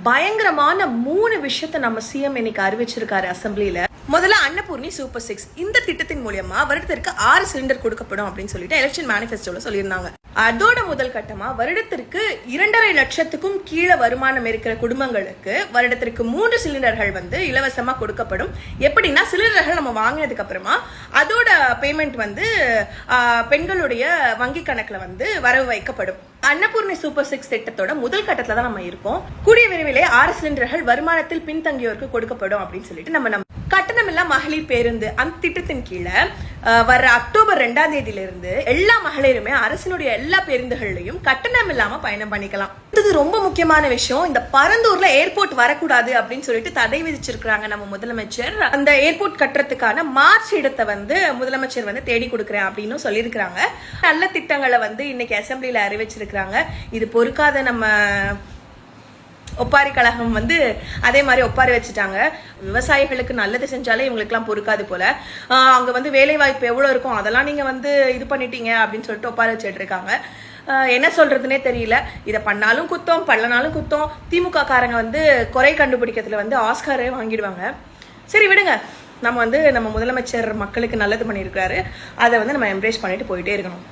பயங்கரமான 3 விஷயத்தை நம்ம சிஎம் இன்னைக்கு அறிவிச்சிருக்காரு அசம்பிளில. முதல்ல அன்னபூர்ணி சூப்பர் 6 இந்த திட்டத்தின் மூலமா வருடத்திற்கு 6 சிலிண்டர் கொடுக்கப்படும் அப்படின்னு சொல்லிட்டு எலெக்ஷன் மேனிஃபெஸ்டோல சொல்லியிருந்தாங்க. அதோட முதல் கட்டமா வருடத்திற்கு 2.5 லட்சத்துக்கும் கீழே வருமானம் இருக்கிற குடும்பங்களுக்கு வருடத்திற்கு 3 சிலிண்டர்கள் வந்து இலவசமா கொடுக்கப்படும். எப்படின்னா சிலிண்டர்கள் நம்ம வாங்கினதுக்கு அப்புறமா அதோட பேமெண்ட் வந்து பெண்களுடைய வங்கி கணக்குல வந்து வரவு வைக்கப்படும். அன்னபூர்ணி சூப்பர் 6 திட்டத்தோட முதல் கட்டத்துல தான் நம்ம இருக்கோம். கூடிய விரைவிலே 6 சிலிண்டர்கள் வருமானத்தில் பின்தங்கியோருக்கு கொடுக்கப்படும் அப்படின்னு சொல்லிட்டு நம்ம கட்டணமில்லா மகளிர் பேருந்து அந்த திட்டத்தின் கீழே வர அக்டோபர் 2ஆம் தேதியிலிருந்து எல்லா மகளிருமே அரசினுடைய எல்லா பேருந்துகள்லையும் கட்டணம் இல்லாம பயணம் பண்ணிக்கலாம். இது ரொம்ப முக்கியமான விஷயம். இந்த பரந்தூர்ல ஏர்போர்ட் வரக்கூடாது அப்படின்னு சொல்லிட்டு தடை விதிச்சிருக்காங்க நம்ம முதலமைச்சர். அந்த ஏர்போர்ட் கட்டுறதுக்கான மார்ச் இடத்தை வந்து முதலமைச்சர் வந்து தேடி கொடுக்குறேன் அப்படின்னு சொல்லியிருக்கிறாங்க. நல்ல திட்டங்களை வந்து இன்னைக்கு அசம்பிளில அறிவிச்சிருக்கிறாங்க. இது பொறுக்காத நம்ம ஒப்பாரி கழகம் வந்து அதே மாதிரி ஒப்பாரி வச்சுட்டாங்க. விவசாயிகளுக்கு நல்லது செஞ்சாலே இவங்களுக்குலாம் பொறுக்காது போல. அங்க வந்து வேலை வாய்ப்பு எவ்வளவு இருக்கும் அதெல்லாம் நீங்க வந்து இது பண்ணிட்டீங்க அப்படின்னு சொல்லிட்டு ஒப்பாரி வச்சுட்டு இருக்காங்க. என்ன சொல்றதுன்னே தெரியல. இதை பண்ணாலும் குத்தம் பண்ணனாலும் குத்தம். திமுக காரங்க வந்து குறை கண்டுபிடிக்கிறதுல வந்து ஆஸ்காரே வாங்கிடுவாங்க. சரி விடுங்க, நம்ம வந்து நம்ம முதலமைச்சர் மக்களுக்கு நல்லது பண்ணியிருக்காரு. அதை வந்து நம்ம எம்ப்ரேஸ் பண்ணிட்டு போயிட்டே இருக்கணும்.